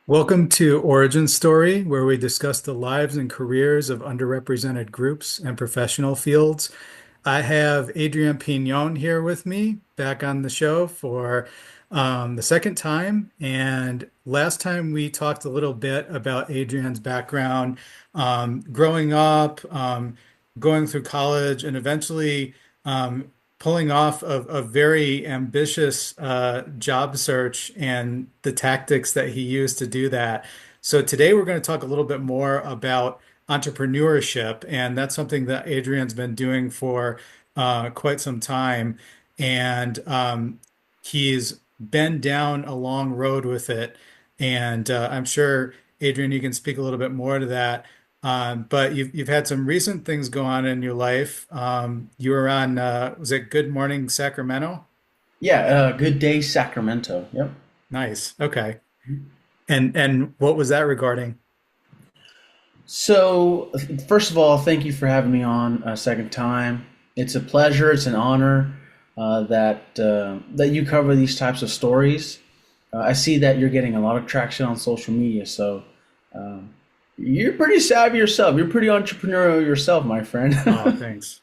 Welcome to Origin Story, where we discuss the lives and careers of underrepresented groups and professional fields. I have Adrian Pinon here with me back on the show for the second time. And last time we talked a little bit about Adrian's background, growing up, going through college, and eventually pulling off a very ambitious job search and the tactics that he used to do that. So today we're going to talk a little bit more about entrepreneurship, and that's something that Adrian's been doing for quite some time. And he's been down a long road with it. And I'm sure, Adrian, you can speak a little bit more to that. But you've had some recent things go on in your life. You were on was it Good Morning Sacramento? Yeah, good day, Sacramento. Yep. Nice. Okay. And what was that regarding? So, first of all, thank you for having me on a second time. It's a pleasure. It's an honor that you cover these types of stories. I see that you're getting a lot of traction on social media, so um, you're pretty savvy yourself. You're pretty entrepreneurial yourself, my friend. Oh, thanks.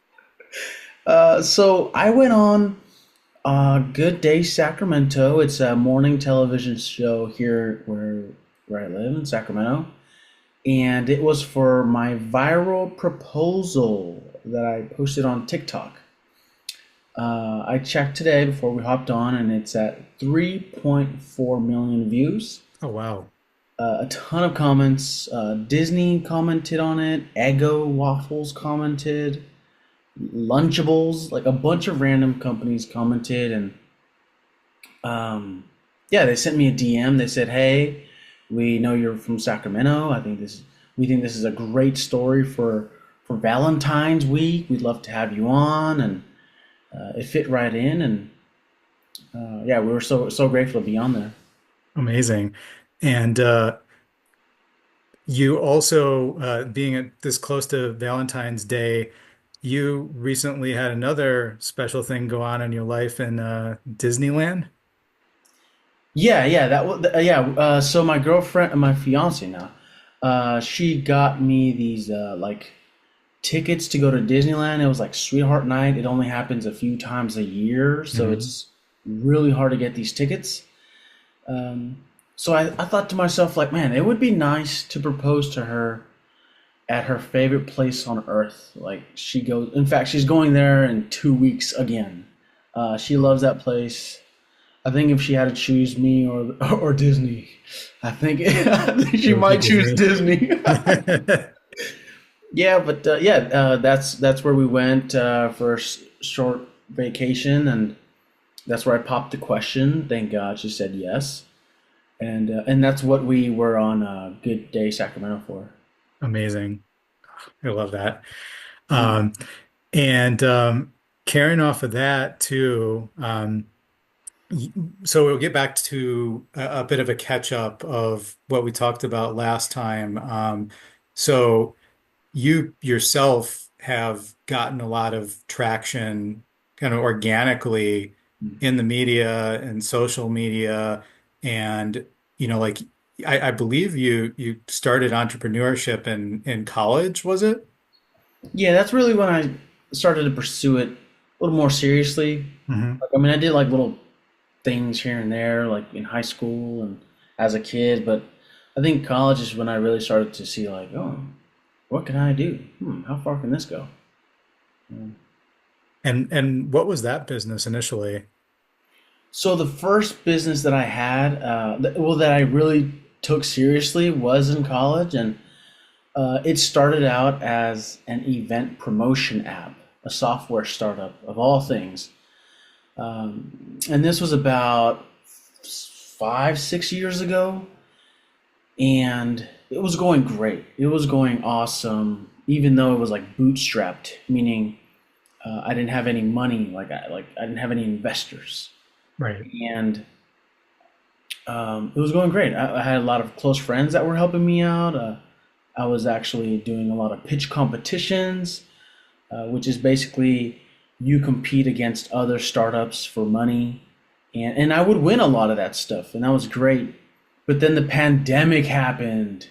So I went on Good Day Sacramento. It's a morning television show here where I live in Sacramento. And it was for my viral proposal that I posted on TikTok. I checked today before we hopped on, and it's at 3.4 million views. Oh, wow. A ton of comments. Disney commented on it. Eggo Waffles commented. Lunchables, like a bunch of random companies commented, and yeah, they sent me a DM. They said, "Hey, we know you're from Sacramento. We think this is a great story for Valentine's week. We'd love to have you on." And it fit right in, and yeah, we were so grateful to be on there. Amazing. And you also, being this close to Valentine's Day, you recently had another special thing go on in your life in Disneyland. Yeah, yeah, yeah. So my girlfriend, my fiance now, she got me these like tickets to go to Disneyland. It was like Sweetheart Night. It only happens a few times a year, so Mhm. it's really hard to get these tickets. So I thought to myself, like, man, it would be nice to propose to her at her favorite place on earth. Like, in fact, she's going there in 2 weeks again. She loves that place. I think if she had to choose me or Disney, I think It she would be might choose Disney. Disney. Yeah, but yeah, that's where we went for a short vacation, and that's where I popped the question. Thank God she said yes, and that's what we were on Good Day Sacramento for. Amazing. I love that. Mm. Um, and carrying off of that too, y- so we'll get back to a bit of a catch up of what we talked about last time. So you yourself have gotten a lot of traction kind of organically in the media and social media. And, like I believe you started entrepreneurship in college, was it? Yeah, that's really when I started to pursue it a little more seriously. Hmm. Like, I mean, I did like little things here and there, like in high school and as a kid, but I think college is when I really started to see, like, oh, what can I do? How far can this go? Mm. And what was that business initially? So the first business that I had, well, that I really took seriously was in college, and it started out as an event promotion app, a software startup of all things. And this was about 5, 6 years ago, and it was going great. It was going awesome, even though it was like bootstrapped, meaning I didn't have any money, I didn't have any investors, Right. and it was going great. I had a lot of close friends that were helping me out. I was actually doing a lot of pitch competitions, which is basically you compete against other startups for money, and I would win a lot of that stuff, and that was great. But then the pandemic happened,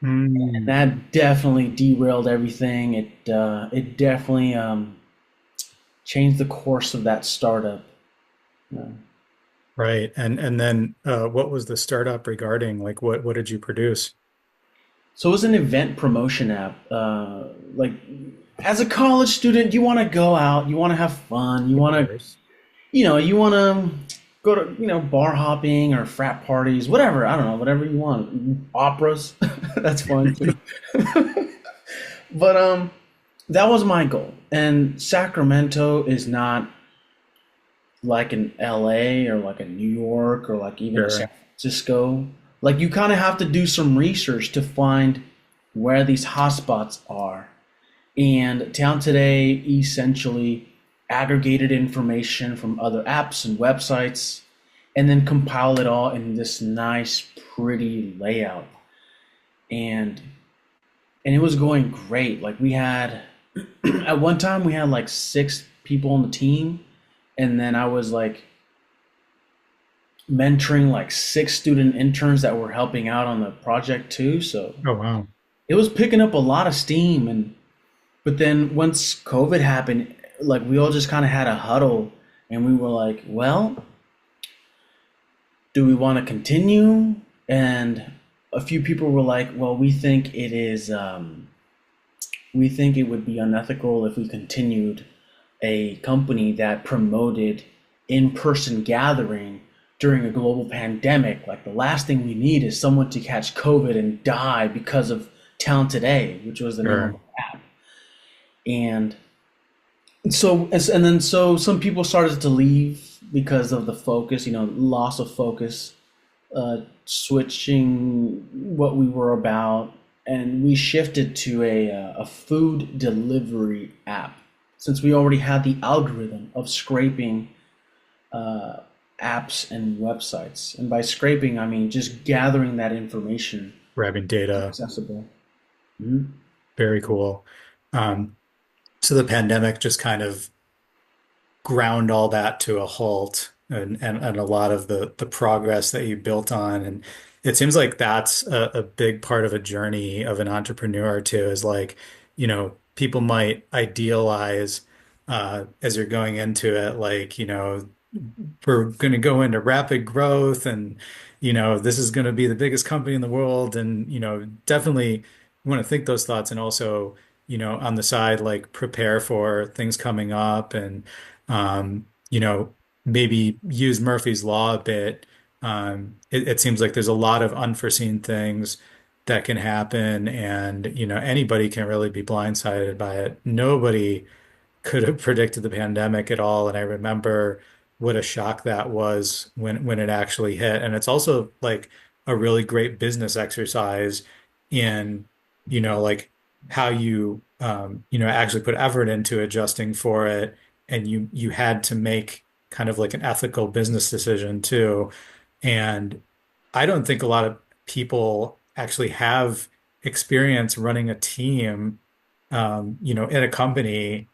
and Mm, that definitely derailed everything. It definitely changed the course of that startup. Uh, right. And then what was the startup regarding? Like what did you produce? so it was an event promotion app. Like as a college student, you want to go out, you want to have fun, you Of want to, course. you want to go to, bar hopping or frat parties, whatever. I don't know, whatever you want. Operas, that's fun too. But that was my goal. And Sacramento is not like an LA or like a New York or like even a San Sure. Francisco. Like you kind of have to do some research to find where these hotspots are. And Town Today essentially aggregated information from other apps and websites and then compiled it all in this nice, pretty layout. And it was going great. Like we had at one time we had like 6 people on the team, and then I was like mentoring like 6 student interns that were helping out on the project too. So Oh, wow. it was picking up a lot of steam. And but then once COVID happened, like we all just kind of had a huddle, and we were like, well, do we want to continue? And a few people were like, well, we think it is. We think it would be unethical if we continued a company that promoted in-person gathering during a global pandemic. Like the last thing we need is someone to catch COVID and die because of Town Today, which was the name of Sure. the app. And so some people started to leave because of the focus, loss of focus, switching what we were about, and we shifted to a food delivery app since we already had the algorithm of scraping uh, apps and websites. And by scraping, I mean just gathering that information Grabbing data. accessible. Mhm. Very cool. Um, so the pandemic just kind of ground all that to a halt and a lot of the progress that you built on. And it seems like that's a big part of a journey of an entrepreneur too, is like, people might idealize as you're going into it, like, we're going to go into rapid growth and, this is going to be the biggest company in the world. And, definitely want to think those thoughts and also, on the side, like prepare for things coming up and, um, maybe use Murphy's Law a bit. It seems like there's a lot of unforeseen things that can happen, and anybody can really be blindsided by it. Nobody could have predicted the pandemic at all, and I remember what a shock that was when it actually hit. And it's also like a really great business exercise in, like how you actually put effort into adjusting for it, and you had to make kind of like an ethical business decision too. And I don't think a lot of people actually have experience running a team, in a company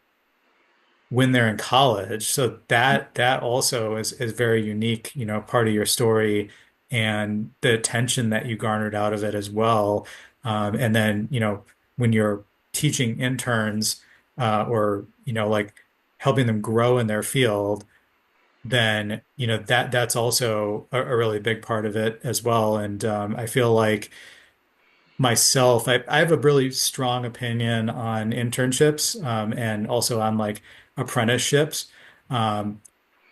when they're in college. So that also is very unique, part of your story and the attention that you garnered out of it as well. And then, when you're teaching interns or, like helping them grow in their field, then, that's also a really big part of it as well. And I feel like myself, I have a really strong opinion on internships and also on like apprenticeships. Um,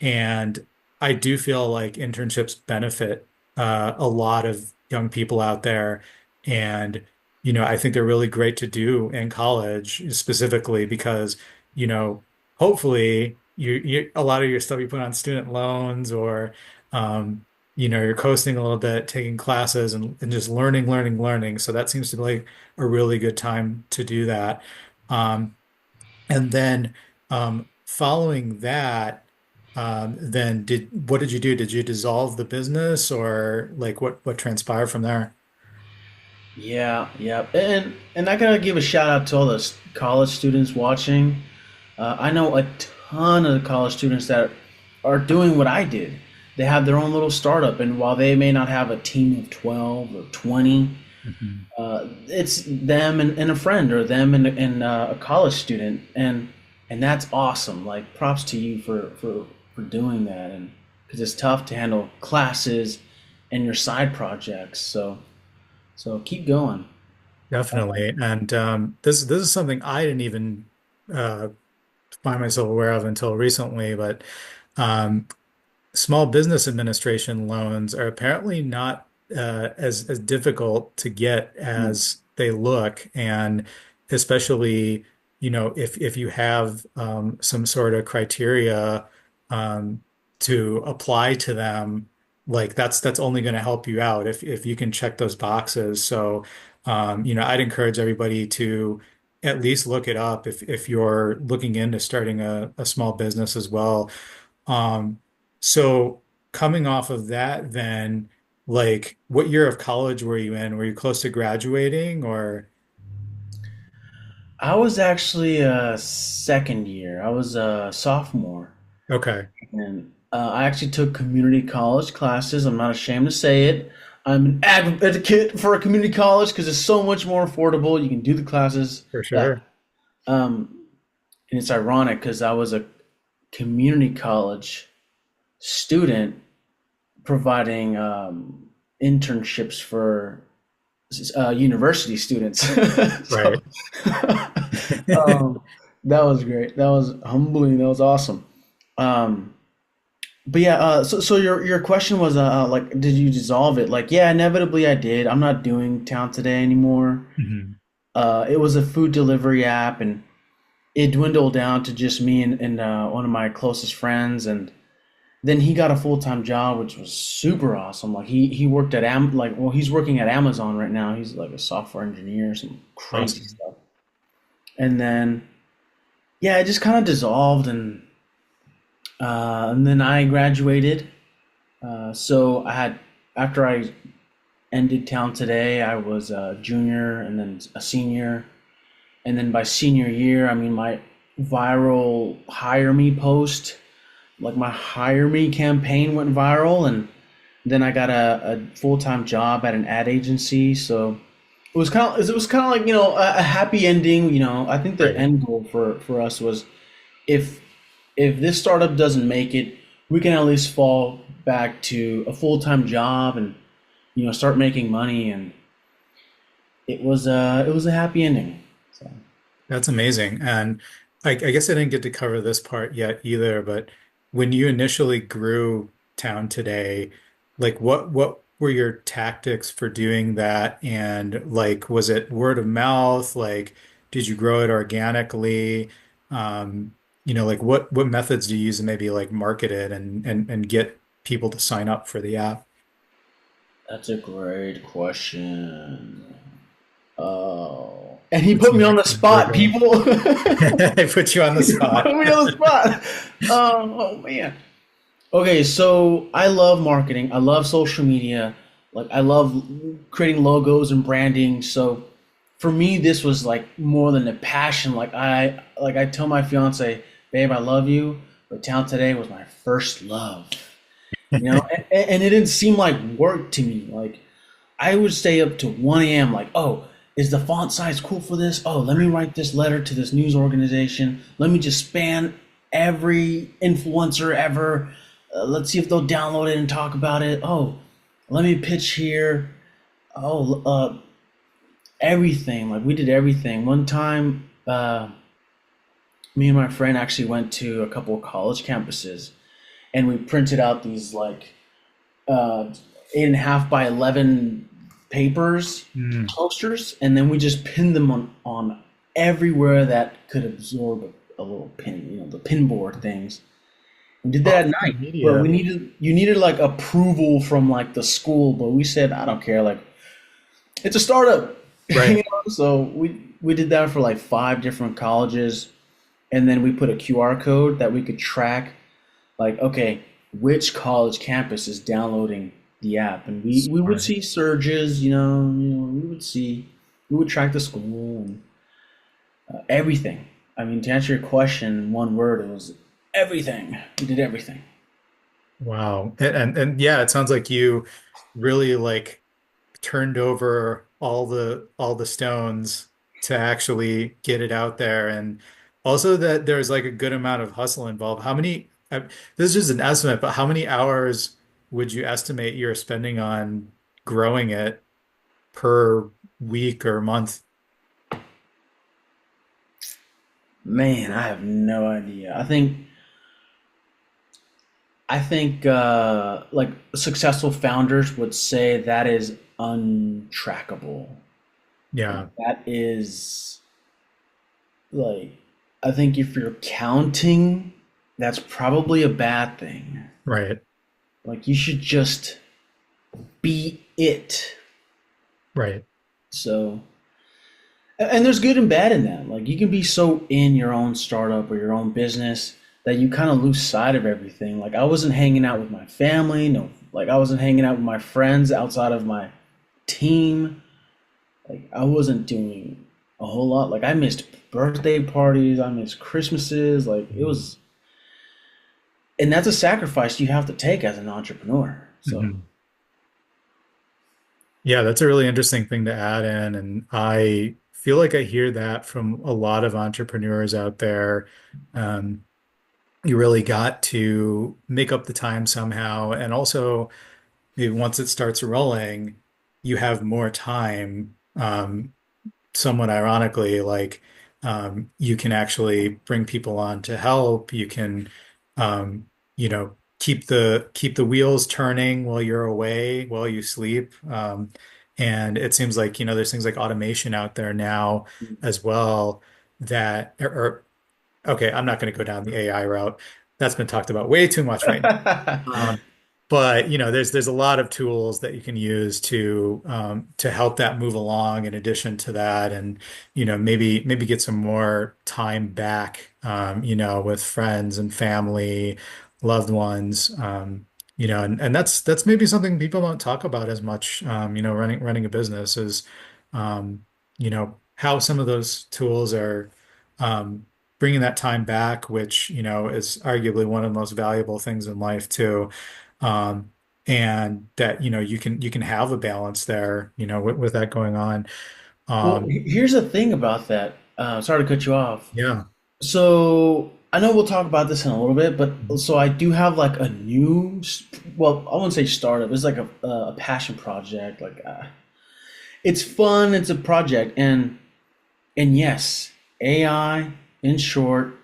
and I do feel like internships benefit a lot of young people out there. And, I think they're really great to do in college, specifically because, hopefully a lot of your stuff you put on student loans or, um, you're coasting a little bit, taking classes and just learning, learning, learning. So that seems to be like a really good time to do that. Um, and then following that, then what did you do? Did you dissolve the business or like what transpired from there? Yeah, yeah, and I gotta give a shout out to all the college students watching. I know a ton of college students that are doing what I did. they have their own little startup, and while they may not have a team of 12 or 20, Mhm. it's them and a friend, or them and a college student, and that's awesome. Like, props to you for doing that, and because it's tough to handle classes and your side projects. So keep going. Definitely. And this is something I didn't even uh, find myself aware of until recently, but um, small business administration loans are apparently not as difficult to get Mm. as they look, and especially, if you have some sort of criteria um, to apply to them, like that's only going to help you out if you can check those boxes. So, I'd encourage everybody to at least look it up if you're looking into starting a small business as well. Um, so coming off of that, then, like, what year of college were you in? Were you close to graduating or? I was actually a second year. I was a sophomore, Okay, and I actually took community college classes. I'm not ashamed to say it. I'm an advocate for a community college because it's so much more affordable. You can do the classes. for Yeah. sure. And it's ironic because I was a community college student providing internships for university students. So Right. um, that was great. That was humbling. That was awesome. Um, but yeah, so your question was like, did you dissolve it? Like, yeah, inevitably I did. I'm not doing Town Today anymore. Mhm. It was a food delivery app, and it dwindled down to just me and one of my closest friends, and then he got a full-time job, which was super awesome. Like, he worked at he's working at Amazon right now. He's like a software engineer, some crazy Awesome. stuff. And then yeah, it just kind of dissolved, and then I graduated. So I had after I ended Town Today, I was a junior and then a senior, and then by senior year, I mean my viral hire me post, like my hire me campaign went viral, and then I got a full time job at an ad agency. So it was kind of like, a happy ending. I think the Right. end goal for us was, if if this startup doesn't make it, we can at least fall back to a full time job and start making money. And it was a happy ending. So That's amazing. And I guess I didn't get to cover this part yet either, but when you initially grew Town Today, like what were your tactics for doing that? And like, was it word of mouth? Like, did you grow it organically? Like what methods do you use to maybe like market it and get people to sign up for the app? that's a great question. Oh, and he Puts put you me in a on the spot, conundrum. people. I put you on the He put spot. me on the spot. Oh man. Okay, so I love marketing. I love social media. Like, I love creating logos and branding. So for me, this was like more than a passion. Like I tell my fiance, babe, I love you, but Town Today was my first love. And it didn't seem like work to me. Like, I would stay up to 1 a.m. Like, oh, is the font size cool for this? Oh, let me write this letter to this news organization. Let me just span every influencer ever. Let's see if they'll download it and talk about it. Oh, let me pitch here. Oh, everything. Like, we did everything. One time, me and my friend actually went to a couple of college campuses, and we printed out these like 8.5 by 11 papers, Mm. posters, and then we just pinned them on everywhere that could absorb a little pin, the pin board things. We did that at Awesome night, but media. you needed like approval from like the school, but we said, I don't care, like, it's a startup. Right. So we did that for like 5 different colleges, and then we put a QR code that we could track, like, okay, which college campus is downloading the app, and we would Smart. see surges, we would track the school and everything. I mean, to answer your question in one word, it was everything. We did everything. Wow. And yeah, it sounds like you really like turned over all the stones to actually get it out there, and also that there's like a good amount of hustle involved. This is just an estimate, but how many hours would you estimate you're spending on growing it per week or month? Man, I have no idea. I think like successful founders would say that is untrackable. Yeah, That is like, I think if you're counting, that's probably a bad thing. right, Like you should just be it. right. So, and there's good and bad in that. Like you can be so in your own startup or your own business that you kind of lose sight of everything. Like I wasn't hanging out with my family, no, like I wasn't hanging out with my friends outside of my team. Like I wasn't doing a whole lot. Like I missed birthday parties, I missed Christmases. Like it was, and that's a sacrifice you have to take as an entrepreneur. So Mhm. Yeah, that's a really interesting thing to add in. And I feel like I hear that from a lot of entrepreneurs out there. Um, you really got to make up the time somehow. And also, maybe once it starts rolling, you have more time. Somewhat ironically, like you can actually bring people on to help. You can, keep the wheels turning while you're away, while you sleep. And it seems like, there's things like automation out there now as well that, okay, I'm not going to go down the AI route. That's been talked about way too much right now. But there's a lot of tools that you can use to help that move along in addition to that, and maybe get some more time back, with friends and family, loved ones, and that's maybe something people don't talk about as much, running a business is, how some of those tools are, bringing that time back, which is arguably one of the most valuable things in life too. Um, and that, you can have a balance there, with that going on. well, Um, here's the thing about that. Sorry to cut you off. yeah. So I know we'll talk about this in a little bit, but so I do have like a new, well, I wouldn't say startup. It's like a passion project. Like it's fun. It's a project, and yes, AI, in short,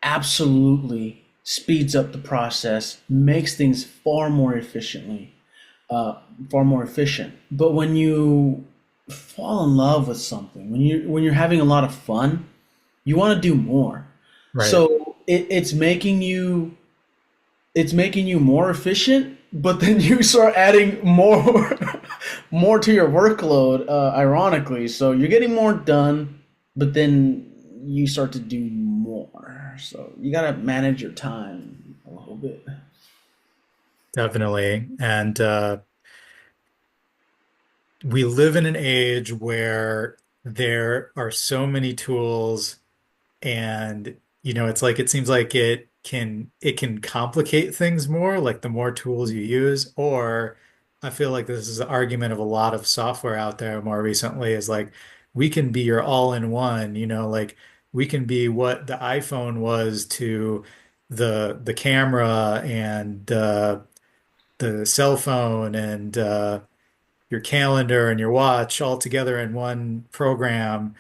absolutely speeds up the process, makes things uh, far more efficient. But when you fall in love with something, when you're having a lot of fun, you want to do more. Right. So it's making you more efficient, but then you start adding more more to your workload, ironically. So you're getting more done, but then you start to do more. So you gotta manage your time a little bit. Definitely. And we live in an age where there are so many tools, and it's like it seems like it can complicate things more, like the more tools you use. Or I feel like this is an argument of a lot of software out there more recently, is like we can be your all-in-one, like we can be what the iPhone was to the camera and the cell phone and your calendar and your watch all together in one program,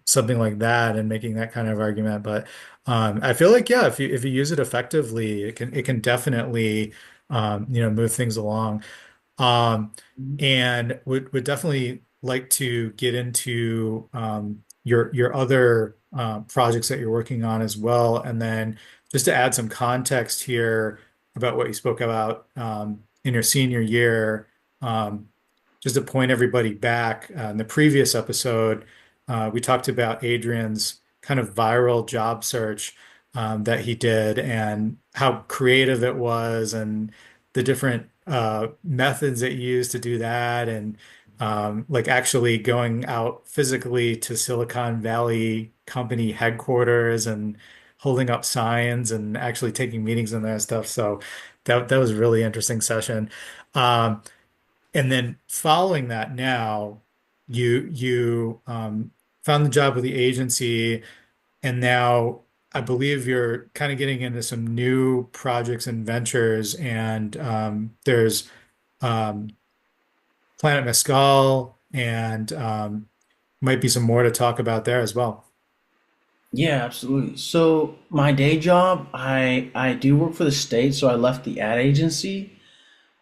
something like that, and making that kind of argument. But I feel like, yeah, if you use it effectively, it can definitely, move things along. Um, and would definitely like to get into your other projects that you're working on as well. And then just to add some context here about what you spoke about in your senior year, um, just to point everybody back, in the previous episode, we talked about Adrian's kind of viral job search that he did, and how creative it was, and the different methods that you use to do that, and like actually going out physically to Silicon Valley company headquarters and holding up signs and actually taking meetings and that stuff. So That was a really interesting session. Um, and then following that now, you found the job with the agency, and now I believe you're kind of getting into some new projects and ventures, and there's um, Planet Mescal, and might be some more to talk about there as well. Yeah, absolutely. So my day job, I do work for the state, so I left the ad agency.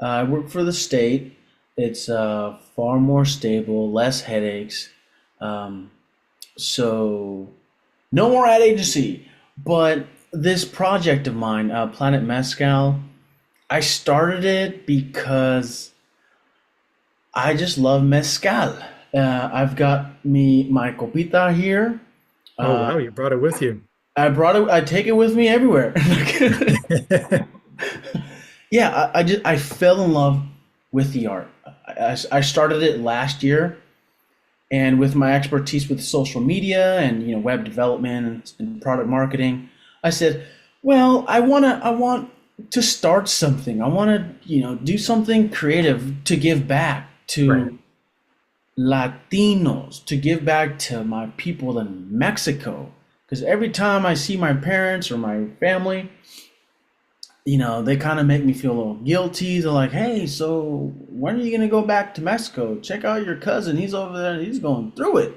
I work for the state. It's far more stable, less headaches. Um, so no more ad agency. But this project of mine, Planet Mescal, I started it because I just love mezcal. I've got me my copita here. Oh Uh, wow, you brought it with you. I brought it. I take it with me everywhere. Yeah, I fell in love with the art. I started it last year, and with my expertise with social media and web development and product marketing, I said, well, I want to start something. I want to do something creative to give back Right. to Latinos, to give back to my people in Mexico. Because every time I see my parents or my family, they kind of make me feel a little guilty. They're like, hey, so when are you going to go back to Mexico? Check out your cousin. He's over there. He's going through it.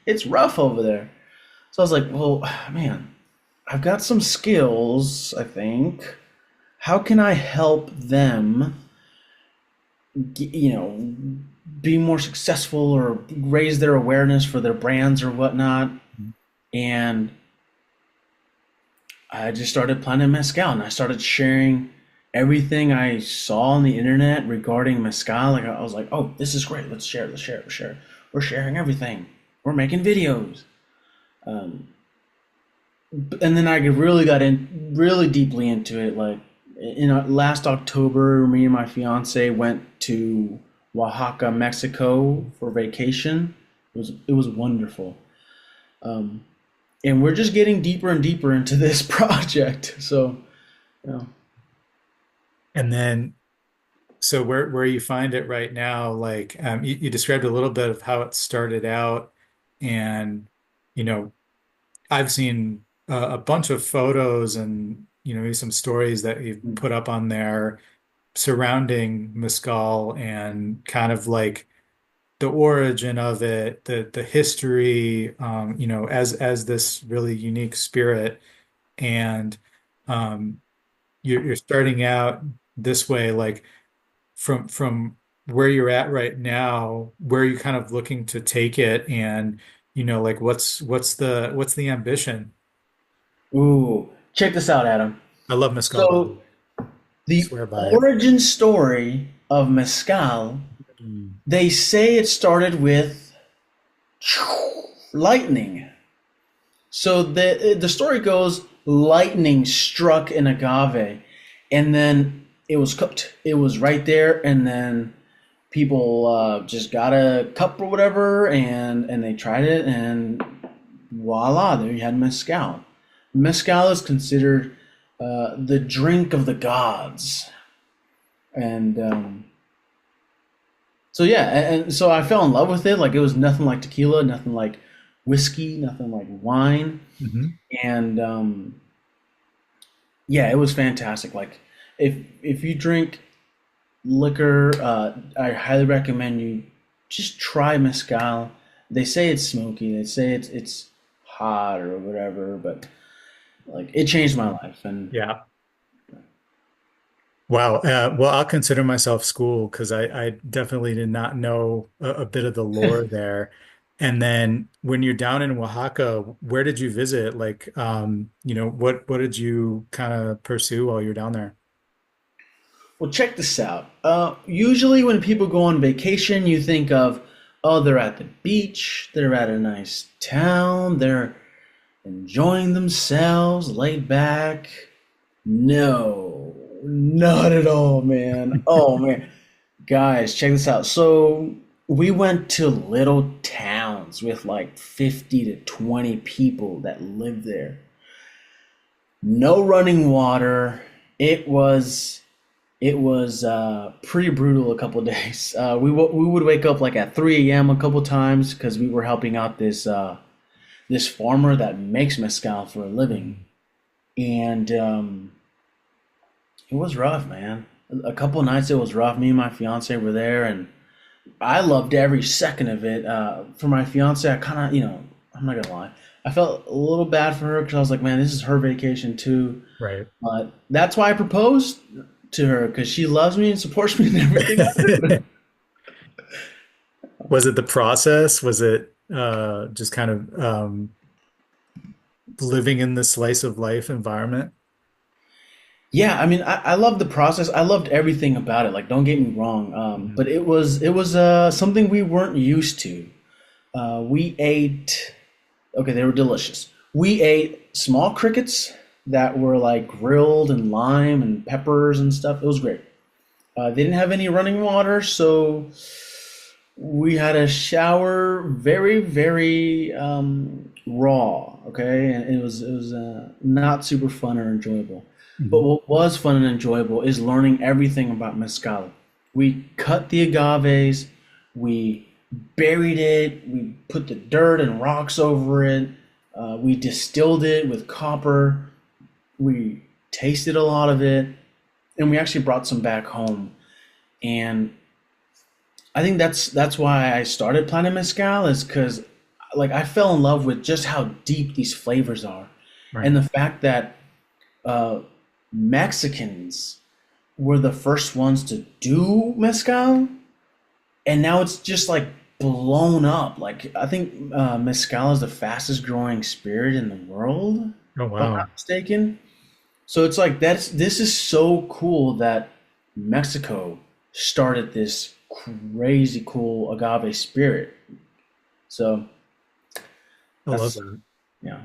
It's rough over there. So I was like, well, man, I've got some skills, I think. How can I help them, be more successful or raise their awareness for their brands or whatnot? And I just started planning mezcal, and I started sharing everything I saw on the internet regarding mezcal. Like I was like, "Oh, this is great. Let's share. Let's share. Let's share. We're sharing everything. We're making videos." Um, and then I really got in really deeply into it. Like last October, me and my fiance went to Oaxaca, Mexico for vacation. It was wonderful. Um, and we're just getting deeper and deeper into this project. So, yeah. And then, so where you find it right now, like you described a little bit of how it started out, and you know, I've seen a bunch of photos and maybe some stories that you've put up on there surrounding Mescal and kind of like the origin of it, the history, as this really unique spirit, and um, you're starting out this way, like from where you're at right now, where you're kind of looking to take it, and like what's the ambition? Ooh, check this out, Adam. I love Mescal, by the So, way. the Swear by it. origin story of mezcal, Mm. they say it started with lightning. So the story goes, lightning struck an agave, and then it was cooked. It was right there, and then people just got a cup or whatever, and they tried it, and voila, there you had mezcal. Mezcal is considered the drink of the gods, and so yeah, and so I fell in love with it. Like it was nothing like tequila, nothing like whiskey, nothing like wine, Hmm. and yeah, it was fantastic. Like if you drink liquor, I highly recommend you just try mezcal. They say it's smoky, they say it's hot or whatever, but like it changed my life. And Yeah. Wow. Well, I'll consider myself schooled because I definitely did not know a bit of the lore there. And then when you're down in Oaxaca, where did you visit? Like, what did you kind of pursue while you're down there? well, check this out. Usually, when people go on vacation, you think of, oh, they're at the beach, they're at a nice town, they're enjoying themselves, laid back. No, not at all, man. Oh, man. Guys, check this out. So, we went to little towns with like 50 to 20 people that lived there. No running water. It was it was pretty brutal a couple of days. We would wake up like at 3 a.m. a couple times because we were helping out this farmer that makes mezcal for a living, and it was rough, man. A couple of nights it was rough. Me and my fiance were there, and I loved every second of it. For my fiance, I kind of, I'm not gonna lie, I felt a little bad for her because I was like, man, this is her vacation too. Right. But that's why I proposed to her because she loves me and supports me in everything I do. Was it the process? Was it just kind of living in the slice of life environment? Yeah, I mean, I loved the process. I loved everything about it. Like, don't get me wrong. Mhm. But it was something we weren't used to. We ate. Okay, they were delicious. We ate small crickets that were like grilled and lime and peppers and stuff. It was great. They didn't have any running water, so we had a shower very, very raw. Okay, and it was not super fun or enjoyable. But Mhm. what was fun and enjoyable is learning everything about mezcal. We cut the agaves, we buried it, we put the dirt and rocks over it, we distilled it with copper, we tasted a lot of it, and we actually brought some back home. And I think that's why I started planting mezcal is because like I fell in love with just how deep these flavors are, Right. and the fact that uh, Mexicans were the first ones to do mezcal, and now it's just like blown up. Like I think mezcal is the fastest growing spirit in the world, Oh, if I'm wow. not mistaken. So it's like this is so cool that Mexico started this crazy cool agave spirit. So I love that's that. yeah.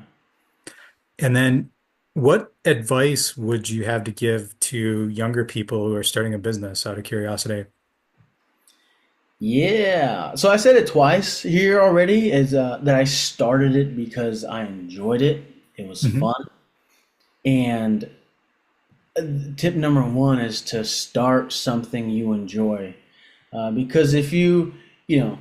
And then what advice would you have to give to younger people who are starting a business out of curiosity? Yeah. So I said it twice here already is that I started it because I enjoyed it. It was Hmm. fun. And tip number one is to start something you enjoy. Because if you are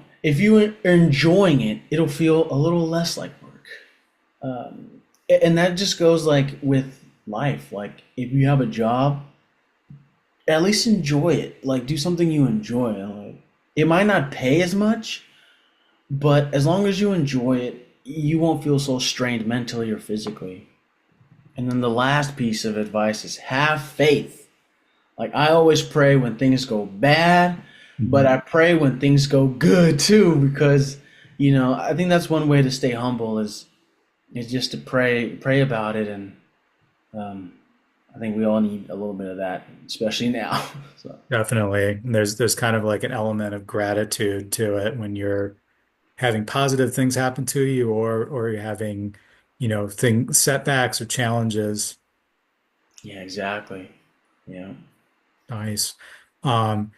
enjoying it, it'll feel a little less like work. And that just goes like with life. Like if you have a job, at least enjoy it. Like do something you enjoy. Like it might not pay as much, but as long as you enjoy it, you won't feel so strained mentally or physically. And then the last piece of advice is have faith. Like I always pray when things go bad, but Hmm. I pray when things go good too, because I think that's one way to stay humble is just to pray about it, and um, I think we all need a little bit of that, especially now. So Definitely. And there's kind of like an element of gratitude to it when you're having positive things happen to you or you're having, setbacks or challenges. yeah, exactly. Yeah. Nice. Um,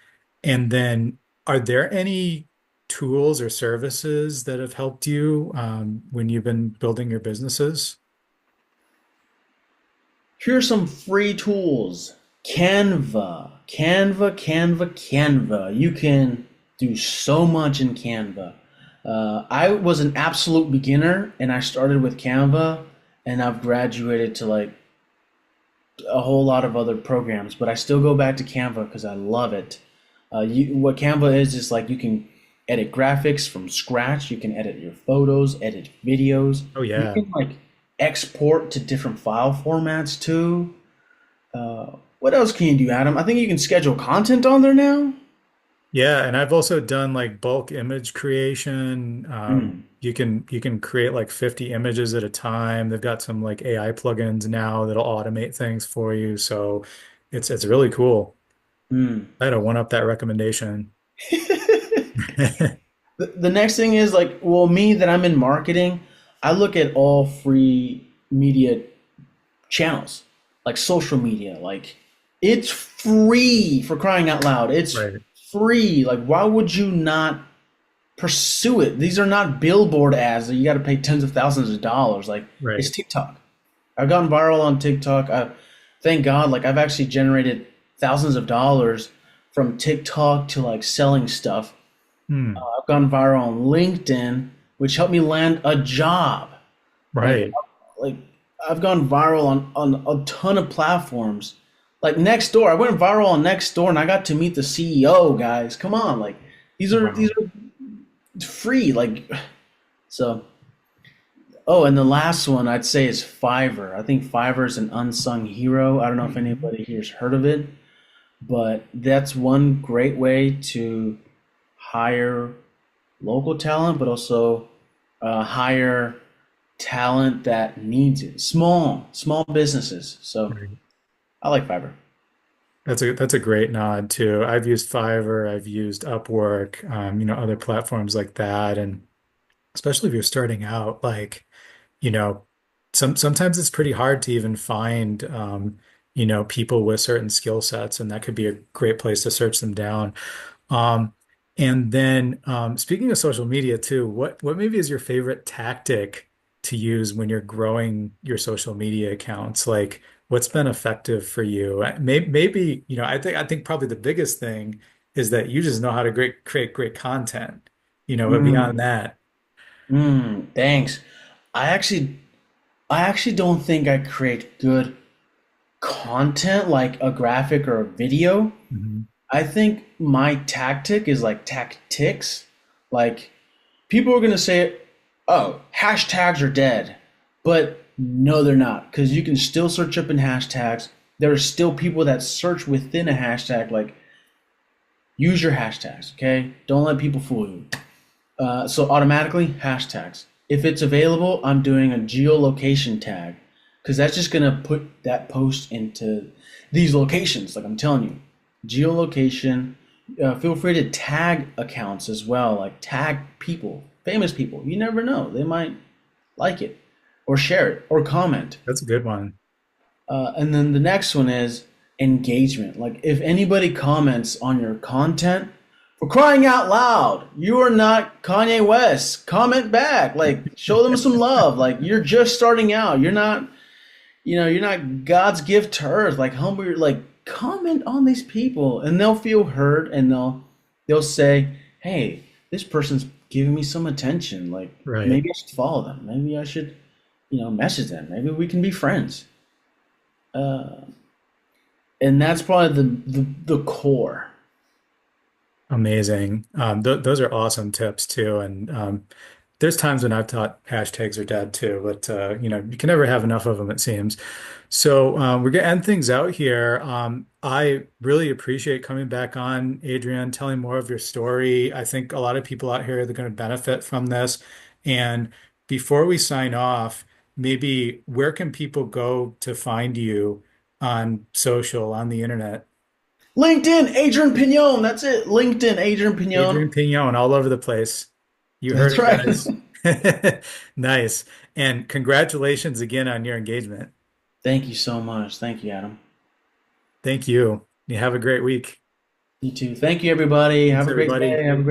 and then are there any tools or services that have helped you when you've been building your businesses? Here's some free tools. Canva. You can do so much in Canva. I was an absolute beginner and I started with Canva and I've graduated to like a whole lot of other programs, but I still go back to Canva because I love it. What Canva is like you can edit graphics from scratch. You can edit your photos, edit videos. Oh You yeah. can like export to different file formats too. What else can you do, Adam? I think you can schedule content on there now. Yeah, and I've also done like bulk image creation. Mm, You can create like 50 images at a time. They've got some like AI plugins now that'll automate things for you. So it's really cool. mm. I had to one up that recommendation. The next thing is like, well, me that I'm in marketing, I look at all free media channels, like social media. Like, it's free for crying out loud. It's Right, free. Like, why would you not pursue it? These are not billboard ads that you got to pay tens of thousands of dollars. Like, it's right. TikTok. I've gone viral on TikTok. Thank God, like I've actually generated thousands of dollars from TikTok to like selling stuff. Hmm. I've gone viral on LinkedIn, which helped me land a job. Like, Right. like I've gone viral on a ton of platforms. Like Nextdoor, I went viral on Nextdoor, and I got to meet the CEO. Guys, come on, like these Wow. are free. Like so. Oh, and the last one I'd say is Fiverr. I think Fiverr is an unsung hero. I don't know if Mhm. anybody here's heard of it, but that's one great way to hire local talent, but also hire talent that needs it. Small businesses. So Right. I like Fiverr. That's a great nod too. I've used Fiverr, I've used Upwork, other platforms like that. And especially if you're starting out, like, you know, sometimes it's pretty hard to even find people with certain skill sets, and that could be a great place to search them down. Um, and then speaking of social media too, what maybe is your favorite tactic to use when you're growing your social media accounts? Like, what's been effective for you? Maybe, I think probably the biggest thing is that you just know how to create great content, but beyond Mm, that, thanks. I actually I actually don't think I create good content like a graphic or a video. Mhm. I think my tactic is like tactics. Like people are gonna say, "Oh, hashtags are dead," but no, they're not, because you can still search up in hashtags. There are still people that search within a hashtag. Like use your hashtags, okay? Don't let people fool you. So automatically hashtags. If it's available, I'm doing a geolocation tag because that's just gonna put that post into these locations. Like I'm telling you, geolocation. Feel free to tag accounts as well, like tag people, famous people. You never know; they might like it, or share it, or comment. That's a good one. And then the next one is engagement. Like if anybody comments on your content, for crying out loud, you are not Kanye West. Comment back. Like show them some love. Like you're just starting out. You're not God's gift to earth. Like humble like comment on these people and they'll feel heard and they'll say, "Hey, this person's giving me some attention. Like Right. maybe I should follow them. Maybe I should, message them. Maybe we can be friends." Uh, and that's probably the core. Amazing. Those are awesome tips too. And there's times when I've taught hashtags are dead too, but you can never have enough of them, it seems. So we're gonna end things out here. I really appreciate coming back on, Adrian, telling more of your story. I think a lot of people out here are going to benefit from this. And before we sign off, maybe where can people go to find you on social, on the internet? LinkedIn, Adrian Pinon. That's it. LinkedIn, Adrian Pinon. Adrian Pinon all over the place. You heard That's it, right. guys. Nice. And congratulations again on your engagement. Thank you so much. Thank you, Adam. Thank you. You have a great week. You too. Thank you, everybody. Thanks, Have a great day. everybody. Have a great